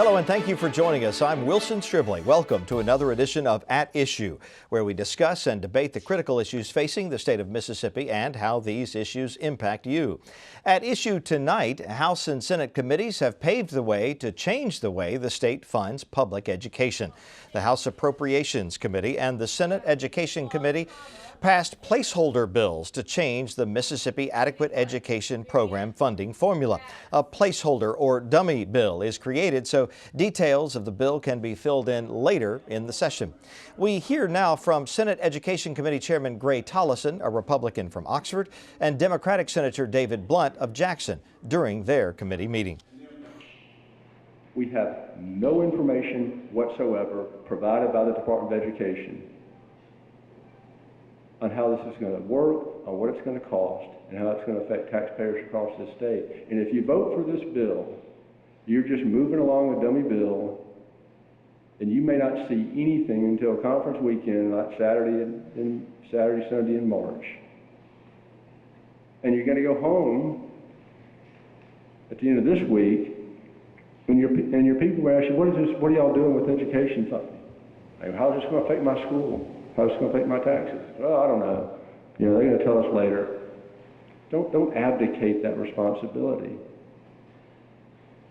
Hello and thank you for joining us. I'm Wilson Stribling. Welcome to another edition of At Issue, where we discuss and debate the critical issues facing the state of Mississippi and how these issues impact you. At issue tonight, House and Senate committees have paved the way to change the way the state funds public education. The House Appropriations Committee and the Senate Education Committee passed placeholder bills to change the Mississippi Adequate Education Program funding formula. A placeholder or dummy bill is created so details of the bill can be filled in later in the session. We hear now from Senate Education Committee Chairman Gray Tollison, a Republican from Oxford, and Democratic Senator David Blunt of Jackson during their committee meeting. We have no information whatsoever provided by the Department of Education on how this is going to work, on what it's going to cost, and how it's going to affect taxpayers across the state. And if you vote for this bill, you're just moving along a dummy bill, and you may not see anything until conference weekend, like Saturday, Sunday in March. And you're going to go home at the end of this week, and your people will ask you, what are y'all doing with education funding? Like, how's this going to affect my school? How's it going to affect my taxes? Well, I don't know. They're going to tell us later. Don't abdicate that responsibility.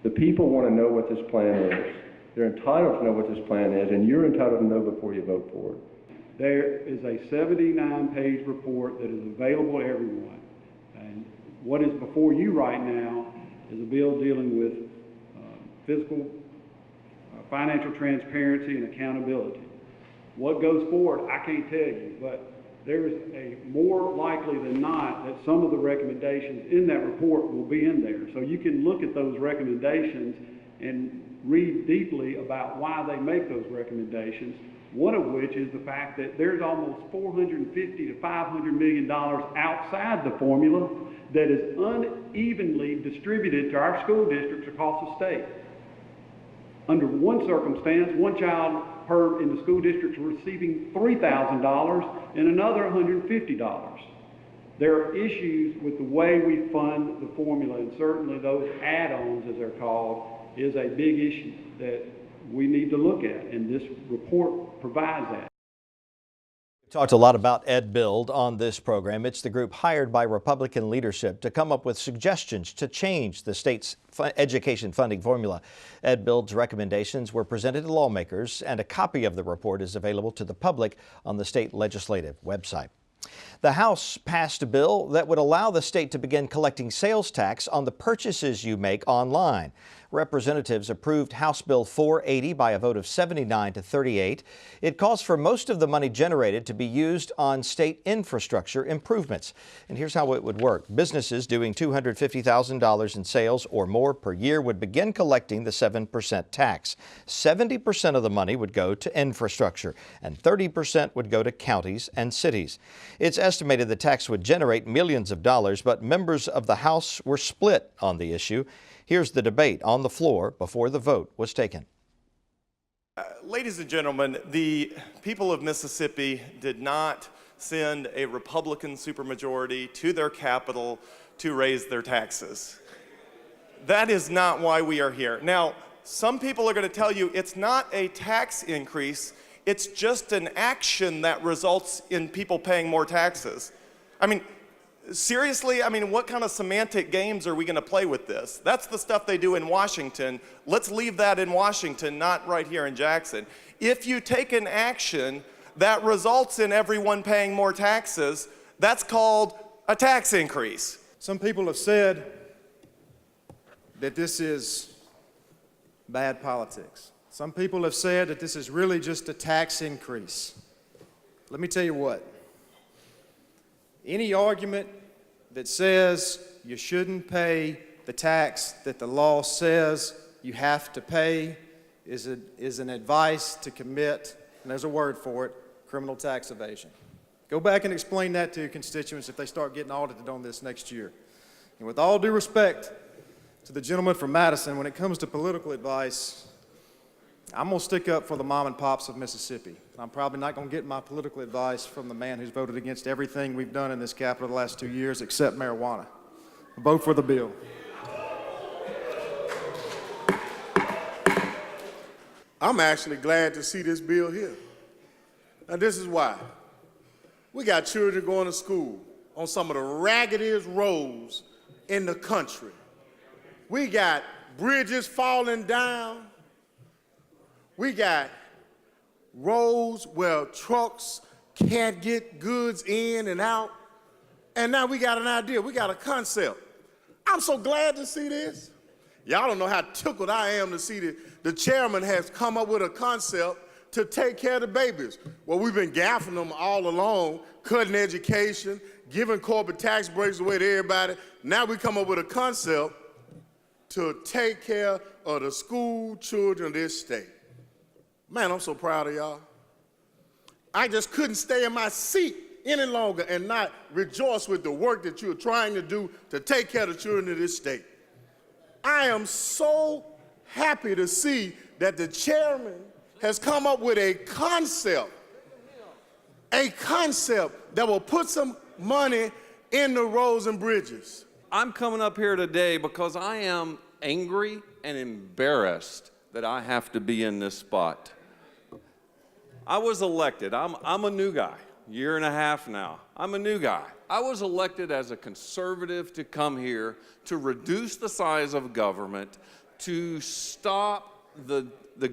The people want to know what this plan is. They're entitled to know what this plan is, and you're entitled to know before you vote for it. There is a 79-page report that is available to everyone. And what is before you right now is a bill dealing with fiscal, financial transparency and accountability. What goes forward, I can't tell you, but there's a more likely than not that some of the recommendations in that report will be in there. So you can look at those recommendations and read deeply about why they make those recommendations, one of which is the fact that there's almost $450 to $500 million outside the formula that is unevenly distributed to our school districts across the state. Under one circumstance, one child in the school district receiving $3,000 and another $150. There are issues with the way we fund the formula, and certainly those add-ons, as they're called, is a big issue that we need to look at, and this report provides that. We talked a lot about EdBuild on this program. It's the group hired by Republican leadership to come up with suggestions to change the state's education funding formula. EdBuild's recommendations were presented to lawmakers, and a copy of the report is available to the public on the state legislative website. The House passed a bill that would allow the state to begin collecting sales tax on the purchases you make online. Representatives approved House Bill 480 by a vote of 79 to 38. It calls for most of the money generated to be used on state infrastructure improvements. And here's how it would work. Businesses doing $250,000 in sales or more per year would begin collecting the 7% tax. 70% of the money would go to infrastructure, and 30% would go to counties and cities. It's estimated the tax would generate millions of dollars, but members of the House were split on the issue. Here's the debate on the floor before the vote was taken. Ladies and gentlemen, the people of Mississippi did not send a Republican supermajority to their capital to raise their taxes. That is not why we are here. Now, some people are going to tell you it's not a tax increase, it's just an action that results in people paying more taxes. I mean, seriously, what kind of semantic games are we going to play with this? That's the stuff they do in Washington. Let's leave that in Washington, not right here in Jackson. If you take an action that results in everyone paying more taxes, that's called a tax increase. Some people have said that this is bad politics. Some people have said that this is really just a tax increase. Let me tell you what. Any argument that says you shouldn't pay the tax that the law says you have to pay is an advice to commit, and there's a word for it, criminal tax evasion. Go back and explain that to your constituents if they start getting audited on this next year. And with all due respect to the gentleman from Madison, when it comes to political advice, I'm going to stick up for the mom and pops of Mississippi. I'm probably not going to get my political advice from the man who's voted against everything we've done in this capital the last 2 years except marijuana. Vote for the bill. I'm actually glad to see this bill here. Now, this is why. We got children going to school on some of the raggediest roads in the country. We got bridges falling down. We got roads where trucks can't get goods in and out. And now we got an idea, we got a concept. I'm so glad to see this. Y'all don't know how tickled I am to see that the chairman has come up with a concept to take care of the babies. Well, we've been gaffing them all along, cutting education, giving corporate tax breaks away to everybody. Now we come up with a concept to take care of the school children of this state. Man, I'm so proud of y'all. I just couldn't stay in my seat any longer and not rejoice with the work that you're trying to do to take care of the children of this state. I am so happy to see that the chairman has come up with a concept that will put some money in the roads and bridges. I'm coming up here today because I am angry and embarrassed that I have to be in this spot. I was elected. I'm a new guy, year and a half now. I'm a new guy. I was elected as a conservative to come here to reduce the size of government, to stop the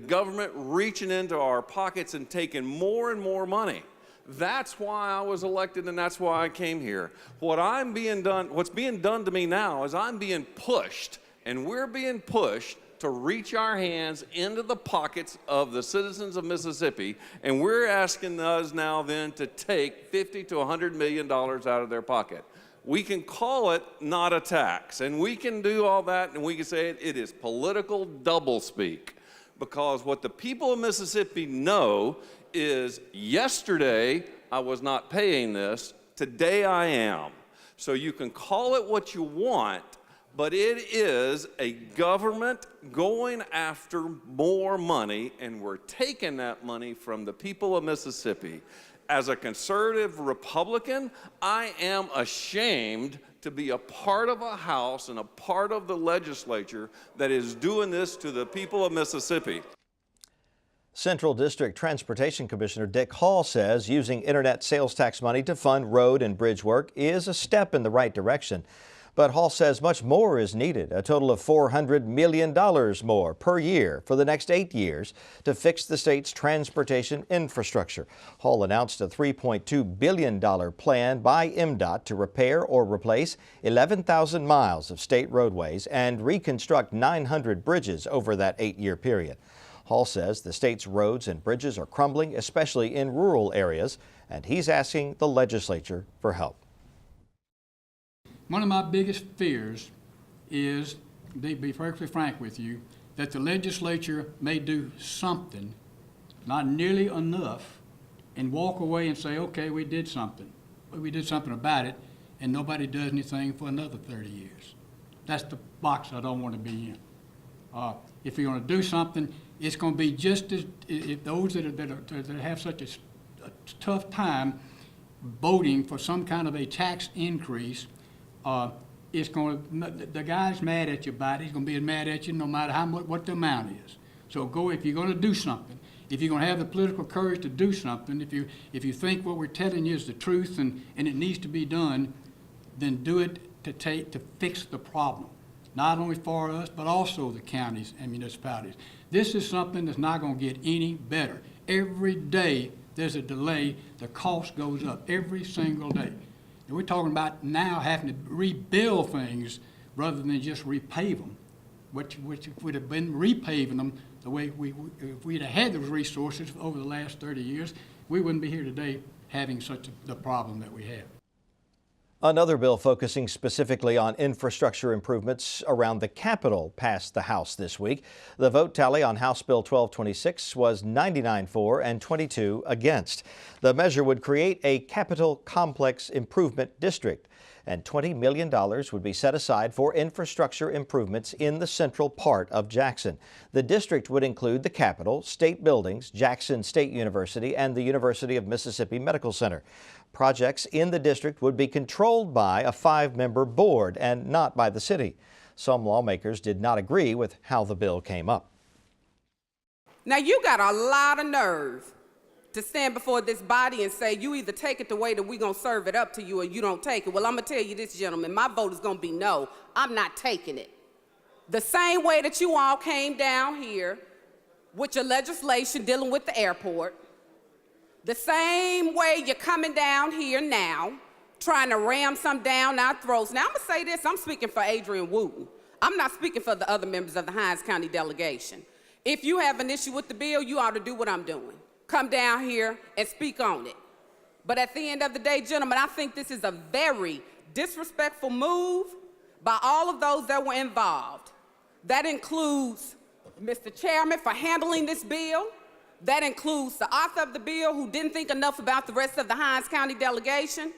government reaching into our pockets and taking more and more money. That's why I was elected, and that's why I came here. What's being done to me now is I'm being pushed, and we're being pushed to reach our hands into the pockets of the citizens of Mississippi, and we're asking us now then to take $50 to $100 million out of their pocket. We can call it not a tax, and we can do all that, and we can say it is political doublespeak, because what the people of Mississippi know is yesterday I was not paying this, today I am. So you can call it what you want, but it is a government going after more money, and we're taking that money from the people of Mississippi. As a conservative Republican, I am ashamed to be a part of a House and a part of the legislature that is doing this to the people of Mississippi. Central District Transportation Commissioner Dick Hall says using internet sales tax money to fund road and bridge work is a step in the right direction. But Hall says much more is needed, a total of $400 million more per year for the next 8 years to fix the state's transportation infrastructure. Hall announced a $3.2 billion plan by MDOT to repair or replace 11,000 miles of state roadways and reconstruct 900 bridges over that 8-year period. Hall says the state's roads and bridges are crumbling, especially in rural areas, and he's asking the legislature for help. One of my biggest fears is, to be perfectly frank with you, that the legislature may do something, not nearly enough, and walk away and say, okay, we did something. But we did something about it, and nobody does anything for another 30 years. That's the box I don't want to be in. If you're going to do something, it's going to be just as, if those that have such a tough time voting for some kind of a tax increase, it's going to, the guy's mad at you about it. He's going to be as mad at you no matter how much, what the amount is. So if you're going to do something, if you're going to have the political courage to do something, if you think what we're telling you is the truth and it needs to be done, then do it to fix the problem, not only for us but also the counties and municipalities. This is something that's not going to get any better. Every day there's a delay, the cost goes up every single day. And we're talking about now having to rebuild things rather than just repave them, which if we'd have been repaving them the way if we'd have had those resources over the last 30 years, we wouldn't be here today having the problem that we have. Another bill focusing specifically on infrastructure improvements around the Capitol passed the House this week. The vote tally on House Bill 1226 was 99 for and 22 against. The measure would create a Capitol Complex Improvement District, and $20 million would be set aside for infrastructure improvements in the central part of Jackson. The district would include the Capitol, state buildings, Jackson State University, and the University of Mississippi Medical Center. Projects in the district would be controlled by a 5-member board and not by the city. Some lawmakers did not agree with how the bill came up. Now, you got a lot of nerve to stand before this body and say, you either take it the way that we're going to serve it up to you or you don't take it. Well, I'm going to tell you this, gentlemen, my vote is going to be no. I'm not taking it. The same way that you all came down here with your legislation dealing with the airport, the same way you're coming down here now trying to ram some down our throats. Now, I'm going to say this. I'm speaking for Adrian Wooten. I'm not speaking for the other members of the Hinds County delegation. If you have an issue with the bill, you ought to do what I'm doing. Come down here and speak on it. But at the end of the day, gentlemen, I think this is a very disrespectful move by all of those that were involved. That includes Mr. Chairman for handling this bill. That includes the author of the bill who didn't think enough about the rest of the Hinds County delegation.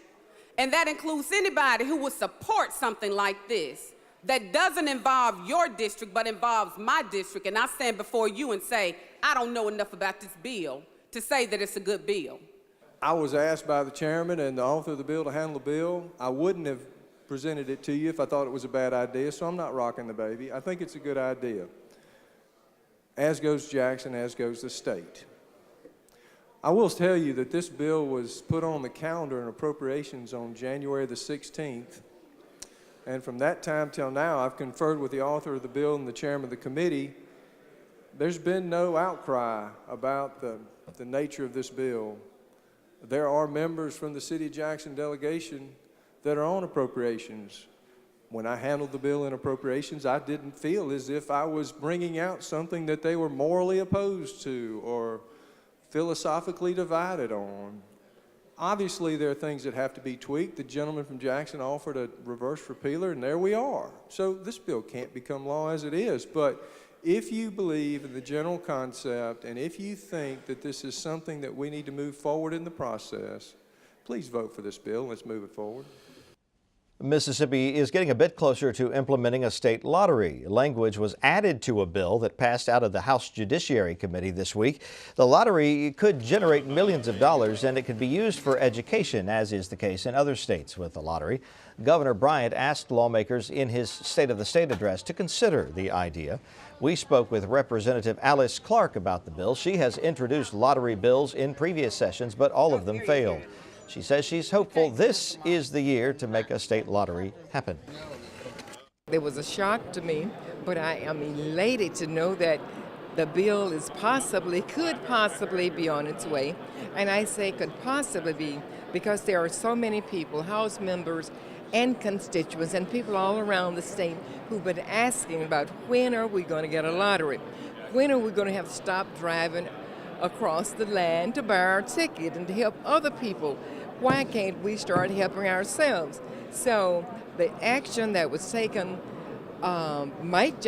And that includes anybody who would support something like this that doesn't involve your district but involves my district. And I stand before you and say, I don't know enough about this bill to say that it's a good bill. I was asked by the chairman and the author of the bill to handle the bill. I wouldn't have presented it to you if I thought it was a bad idea, so I'm not rocking the baby. I think it's a good idea. As goes Jackson, as goes the state. I will tell you that this bill was put on the calendar in appropriations on January the 16th. And from that time till now, I've conferred with the author of the bill and the chairman of the committee. There's been no outcry about the nature of this bill. There are members from the City of Jackson delegation that are on appropriations. When I handled the bill in appropriations, I didn't feel as if I was bringing out something that they were morally opposed to or philosophically divided on. Obviously, there are things that have to be tweaked. The gentleman from Jackson offered a reverse repealer, and there we are. So this bill can't become law as it is. But if you believe in the general concept, and if you think that this is something that we need to move forward in the process, please vote for this bill. Let's move it forward. Mississippi is getting a bit closer to implementing a state lottery. Language was added to a bill that passed out of the House Judiciary Committee this week. The lottery could generate millions of dollars, and it could be used for education, as is the case in other states with the lottery. Governor Bryant asked lawmakers in his State of the State address to consider the idea. We spoke with Representative Alice Clark about the bill. She has introduced lottery bills in previous sessions, but all of them failed. She says she's hopeful this is the year to make a state lottery happen. It was a shock to me, but I am elated to know that the bill could possibly be on its way. And I say could possibly be because there are so many people, House members and constituents and people all around the state who've been asking about when are we going to get a lottery? When are we going to have to stop driving across the land to buy our ticket and to help other people? Why can't we start helping ourselves? So the action that was taken might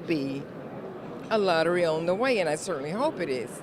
be a lottery on the way, and I certainly hope it is.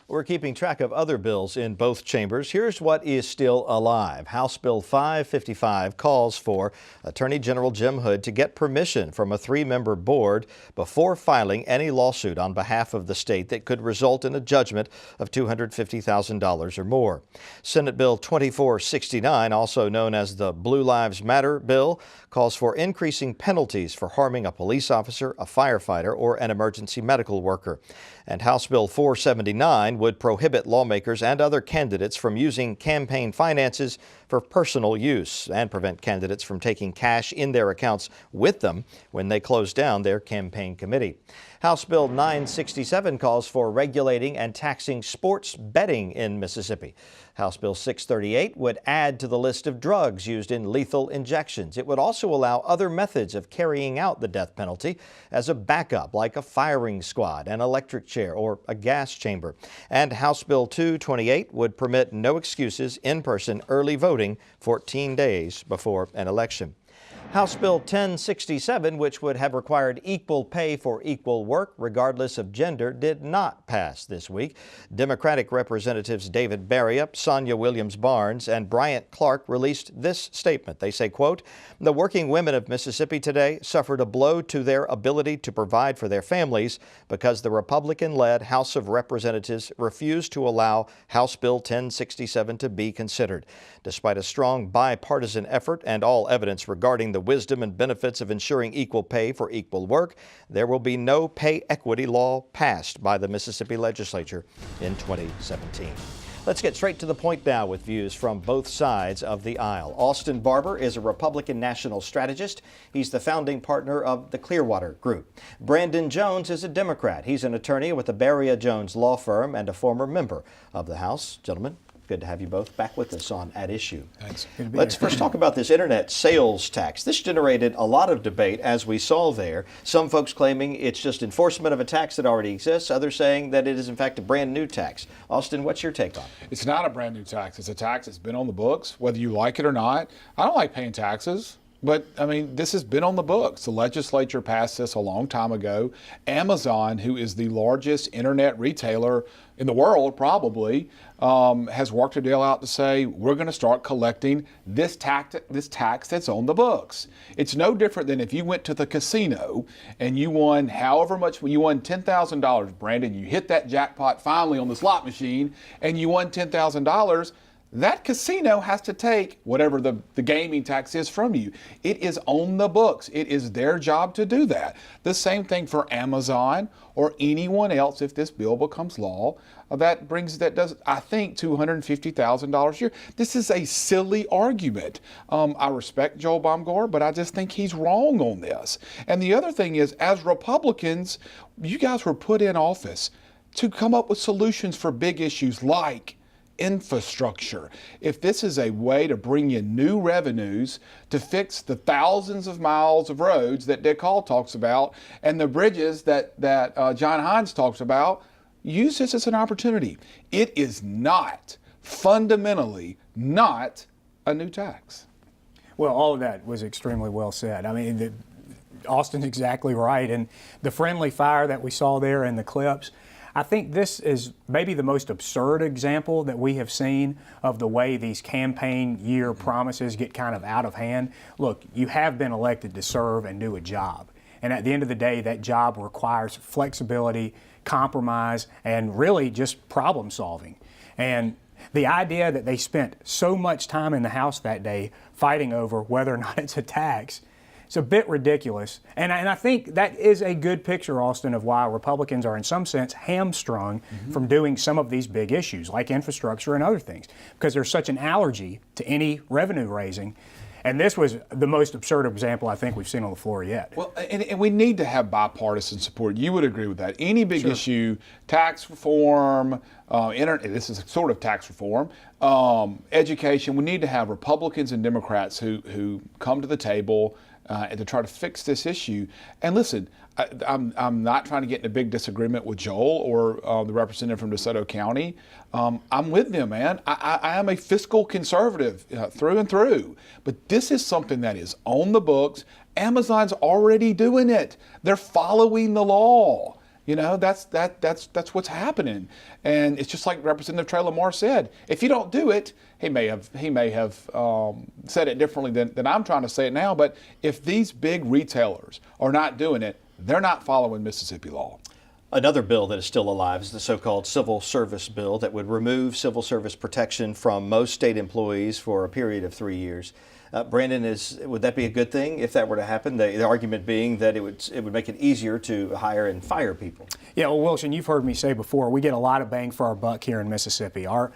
We're keeping track of other bills in both chambers. Here's what is still alive. House Bill 555 calls for Attorney General Jim Hood to get permission from a 3-member board before filing any lawsuit on behalf of the state that could result in a judgment of $250,000 or more. Senate Bill 2469, also known as the Blue Lives Matter bill, calls for increasing penalties for harming a police officer, a firefighter, or an emergency medical worker. And House Bill 479 would prohibit lawmakers and other candidates from using campaign finances for personal use and prevent candidates from taking cash in their accounts with them when they close down their campaign committee. House Bill 967 calls for regulating and taxing sports betting in Mississippi. House Bill 638 would add to the list of drugs used in lethal injections. It would also allow other methods of carrying out the death penalty as a backup, like a firing squad, an electric chair, or a gas chamber. And House Bill 228 would permit no excuses in-person early voting 14 days before an election. House Bill 1067, which would have required equal pay for equal work regardless of gender, did not pass this week. Democratic Representatives David Berryup, Sonia Williams-Barnes, and Bryant Clark released this statement. They say, quote, "The working women of Mississippi today suffered a blow to their ability to provide for their families because the Republican-led House of Representatives refused to allow House Bill 1067 to be considered. Despite a strong bipartisan effort and all evidence regarding the wisdom and benefits of ensuring equal pay for equal work, there will be no pay equity law passed by the Mississippi legislature in 2017. Let's get straight to the point now with views from both sides of the aisle. Austin Barbour is a Republican national strategist. He's the founding partner of the Clearwater Group. Brandon Jones is a Democrat. He's an attorney with the Barbour Jones law firm and a former member of the House. Gentlemen, good to have you both back with us on At Issue. Thanks. Let's first talk about this internet sales tax. This generated a lot of debate, as we saw there. Some folks claiming it's just enforcement of a tax that already exists, others saying that it is in fact a brand new tax. Austin, what's your take on it? It's not a brand new tax. It's a tax that's been on the books, whether you like it or not. I don't like paying taxes. But, I mean, this has been on the books. The legislature passed this a long time ago. Amazon, who is the largest internet retailer in the world, probably, has worked a deal out to say, we're going to start collecting this tax that's on the books. It's no different than if you went to the casino and you won however much, you won $10,000, Brandon, you hit that jackpot finally on the slot machine and you won $10,000. That casino has to take whatever the gaming tax is from you. It is on the books. It is their job to do that. The same thing for Amazon or anyone else if this bill becomes law. That does, I think, $250,000 a year. This is a silly argument. I respect Joel Baumgart, but I just think he's wrong on this. And the other thing is, as Republicans, you guys were put in office to come up with solutions for big issues like infrastructure. If this is a way to bring in new revenues to fix the thousands of miles of roads that Dick Hall talks about and the bridges that John Hines talks about, use this as an opportunity. It is not, fundamentally not, a new tax. Well, all of that was extremely well said. I mean, Austin's exactly right. And the friendly fire that we saw there in the clips, I think this is maybe the most absurd example that we have seen of the way these campaign year promises get kind of out of hand. Look, you have been elected to serve and do a job. And at the end of the day, that job requires flexibility, compromise, and really just problem solving. And the idea that they spent so much time in the House that day fighting over whether or not it's a tax, it's a bit ridiculous. And I think that is a good picture, Austin, of why Republicans are in some sense hamstrung from doing some of these big issues like infrastructure and other things, because there's such an allergy to any revenue raising. And this was the most absurd example I think we've seen on the floor yet. Well, and we need to have bipartisan support. You would agree with that. Any big issue, tax reform, this is sort of tax reform, education, we need to have Republicans and Democrats who come to the table and to try to fix this issue. And listen, I'm not trying to get in a big disagreement with Joel or the representative from DeSoto County. I'm with them, man. I am a fiscal conservative through and through. But this is something that is on the books. Amazon's already doing it. They're following the law. You know, that's what's happening. And it's just like Representative Trey Lamar said. If you don't do it, he may have said it differently than I'm trying to say it now, but if these big retailers are not doing it, they're not following Mississippi law. Another bill that is still alive is the so-called civil service bill that would remove civil service protection from most state employees for a period of 3 years. Brandon, would that be a good thing if that were to happen? The argument being that it would make it easier to hire and fire people. Yeah, well, Wilson, you've heard me say before, we get a lot of bang for our buck here in Mississippi. Our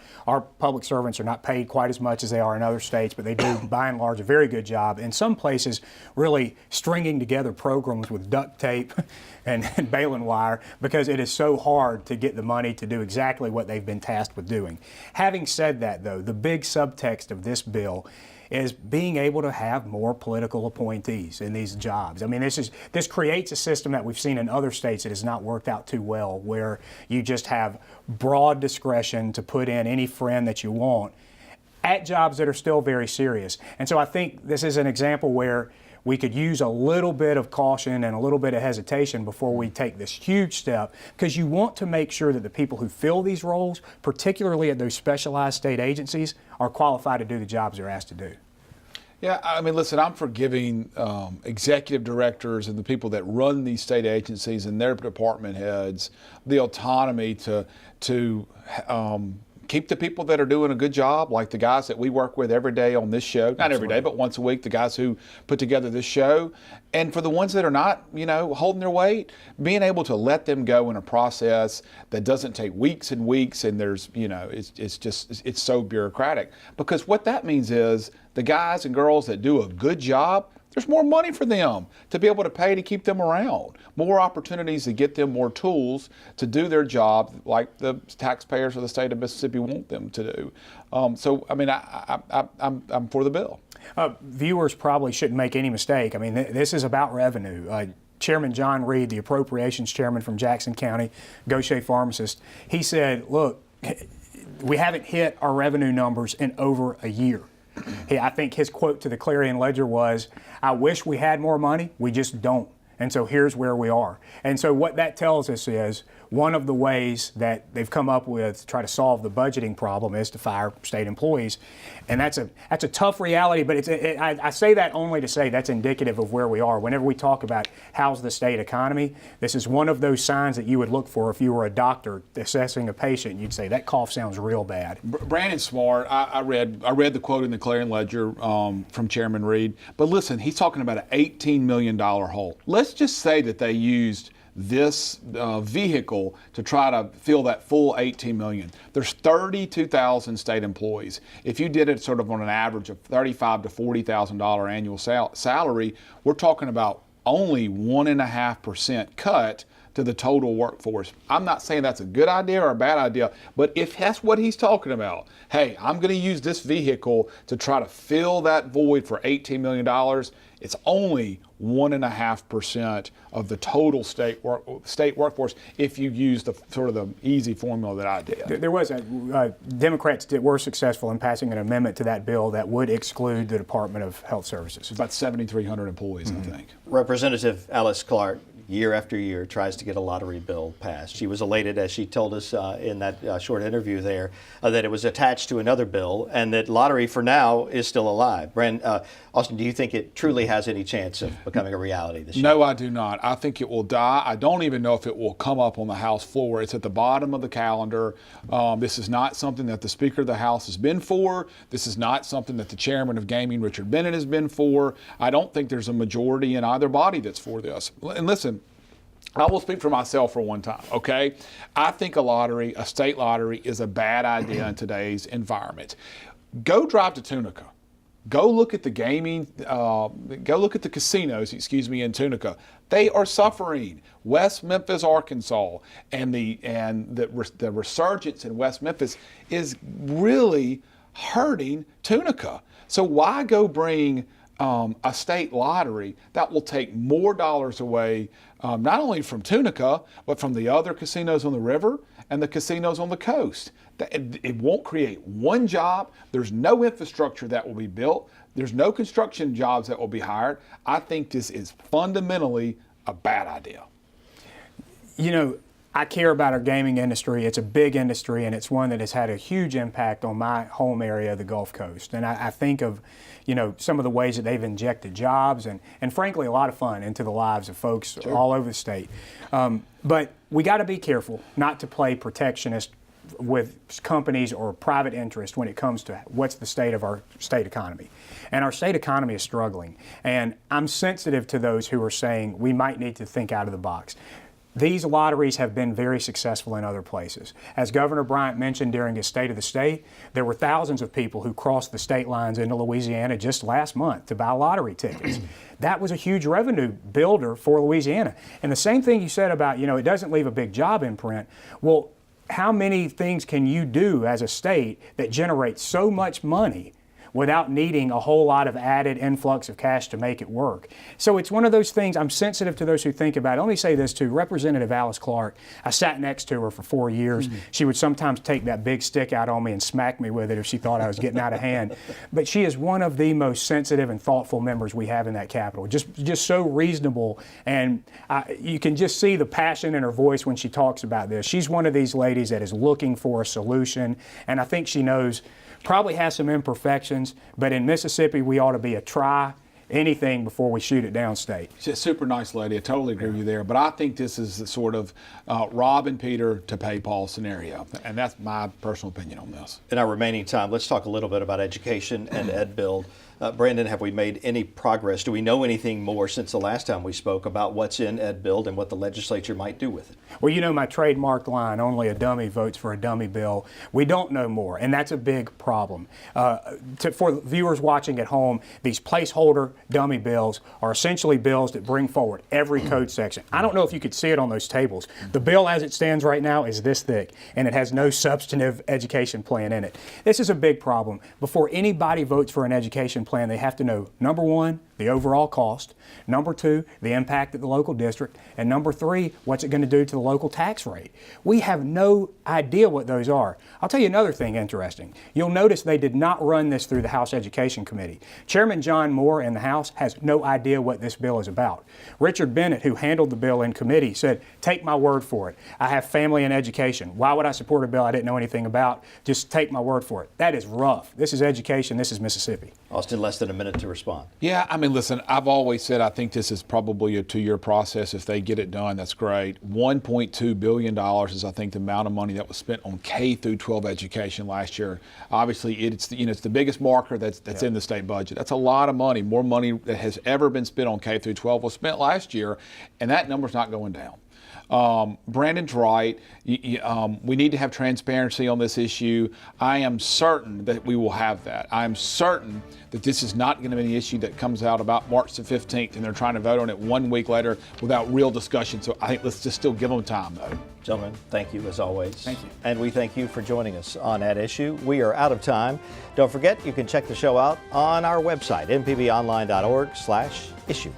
public servants are not paid quite as much as they are in other states, but they do, by and large, a very good job. In some places, really stringing together programs with duct tape and baling wire, because it is so hard to get the money to do exactly what they've been tasked with doing. Having said that, though, the big subtext of this bill is being able to have more political appointees in these jobs. I mean, this creates a system that we've seen in other states that has not worked out too well, where you just have broad discretion to put in any friend that you want at jobs that are still very serious. And so I think this is an example where we could use a little bit of caution and a little bit of hesitation before we take this huge step, because you want to make sure that the people who fill these roles, particularly at those specialized state agencies, are qualified to do the jobs they're asked to do. Yeah, I mean, listen, I'm for giving executive directors and the people that run these state agencies and their department heads the autonomy to keep the people that are doing a good job, like the guys that we work with every day on this show, not every day, but once a week, the guys who put together this show. And for the ones that are not, holding their weight, being able to let them go in a process that doesn't take weeks and weeks, and there's, it's so bureaucratic. Because what that means is the guys and girls that do a good job, there's more money for them to be able to pay to keep them around, more opportunities to get them more tools to do their job like the taxpayers of the state of Mississippi want them to do. I'm for the bill. Viewers probably shouldn't make any mistake. I mean, this is about revenue. Chairman John Reed, the appropriations chairman from Jackson County, Gaucher pharmacist, he said, look, we haven't hit our revenue numbers in over a year. I think his quote to the Clarion Ledger was, I wish we had more money, we just don't. And so here's where we are. And so what that tells us is one of the ways that they've come up with to try to solve the budgeting problem is to fire state employees. And that's a tough reality, but I say that only to say that's indicative of where we are. Whenever we talk about how's the state economy, this is one of those signs that you would look for if you were a doctor assessing a patient. You'd say that cough sounds real bad. Brandon's smart. I read the quote in the Clarion Ledger from Chairman Reed. But listen, he's talking about an $18 million hole. Let's just say that they used this vehicle to try to fill that full $18 million. There's 32,000 state employees. If you did it sort of on an average of $35,000 to $40,000 annual salary, we're talking about only 1.5% cut to the total workforce. I'm not saying that's a good idea or a bad idea, but if that's what he's talking about, hey, I'm going to use this vehicle to try to fill that void for $18 million, it's only 1.5% of the total state workforce if you use the sort of the easy formula that I did. There was Democrats were successful in passing an amendment to that bill that would exclude the Department of Health Services. About 7,300 employees, I think. Representative Alice Clark, year after year, tries to get a lottery bill passed. She was elated, as she told us in that short interview there, that it was attached to another bill and that lottery for now is still alive. Austin, do you think it truly has any chance of becoming a reality this year? No, I do not. I think it will die. I don't even know if it will come up on the House floor. It's at the bottom of the calendar. This is not something that the Speaker of the House has been for. This is not something that the Chairman of Gaming, Richard Bennett, has been for. I don't think there's a majority in either body that's for this. And listen, I will speak for myself for one time, okay? I think a state lottery, is a bad idea in today's environment. Go drive to Tunica. Go look at the casinos, in Tunica. They are suffering. West Memphis, Arkansas, and the resurgence in West Memphis is really hurting Tunica. So why go bring a state lottery that will take more dollars away, not only from Tunica, but from the other casinos on the river and the casinos on the coast? It won't create one job. There's no infrastructure that will be built. There's no construction jobs that will be hired. I think this is fundamentally a bad idea. You know, I care about our gaming industry. It's a big industry, and it's one that has had a huge impact on my home area of the Gulf Coast. And I think of, some of the ways that they've injected jobs and frankly, a lot of fun into the lives of folks all over the state. But we got to be careful not to play protectionist with companies or private interest when it comes to what's the state of our state economy. And our state economy is struggling. And I'm sensitive to those who are saying we might need to think out of the box. These lotteries have been very successful in other places. As Governor Bryant mentioned during his State of the State, there were thousands of people who crossed the state lines into Louisiana just last month to buy lottery tickets. That was a huge revenue builder for Louisiana. And the same thing you said about, it doesn't leave a big job imprint. Well, how many things can you do as a state that generate so much money without needing a whole lot of added influx of cash to make it work? So it's one of those things. I'm sensitive to those who think about it. Let me say this too. Representative Alice Clark, I sat next to her for 4 years. She would sometimes take that big stick out on me and smack me with it if she thought I was getting out of hand. But she is one of the most sensitive and thoughtful members we have in that Capitol. Just so reasonable, and you can just see the passion in her voice when she talks about this. She's one of these ladies that is looking for a solution, and I think she knows probably has some imperfections, but in Mississippi we ought to be a try anything before we shoot it downstate. She's a super nice lady. I totally agree with you there. But I think this is the sort of Rob and Peter to pay Paul scenario. And that's my personal opinion on this. In our remaining time, let's talk a little bit about education and Ed Build. Brandon, have we made any progress? Do we know anything more since the last time we spoke about what's in Ed Build and what the legislature might do with it? Well, you know my trademark line, only a dummy votes for a dummy bill. We don't know more, and that's a big problem. For viewers watching at home, these placeholder dummy bills are essentially bills that bring forward every code section. I don't know if you could see it on those tables. The bill as it stands right now is this thick, and it has no substantive education plan in it. This is a big problem. Before anybody votes for an education plan, they have to know, number one, the overall cost, number two, the impact at the local district, and number three, what's it going to do to the local tax rate. We have no idea what those are. I'll tell you another thing interesting. You'll notice they did not run this through the House Education Committee. Chairman John Moore in the House has no idea what this bill is about. Richard Bennett, who handled the bill in committee, said, take my word for it. I have family in education. Why would I support a bill I didn't know anything about? Just take my word for it. That is rough. This is education. This is Mississippi. Austin, less than a minute to respond. Yeah, I mean, listen, I've always said I think this is probably a 2-year process. If they get it done, that's great. $1.2 billion is, I think, the amount of money that was spent on K through 12 education last year. Obviously, it's the biggest marker that's in the state budget. That's a lot of money. More money that has ever been spent on K through 12 was spent last year, and that number's not going down. Brandon's right. We need to have transparency on this issue. I am certain that we will have that. I am certain that this is not going to be an issue that comes out about March the 15th and they're trying to vote on it 1 week later without real discussion. So I think let's just still give them time, though. Gentlemen, thank you as always. Thank you. And we thank you for joining us on At Issue. We are out of time. Don't forget, you can check the show out on our website, mpbonline.org/issue.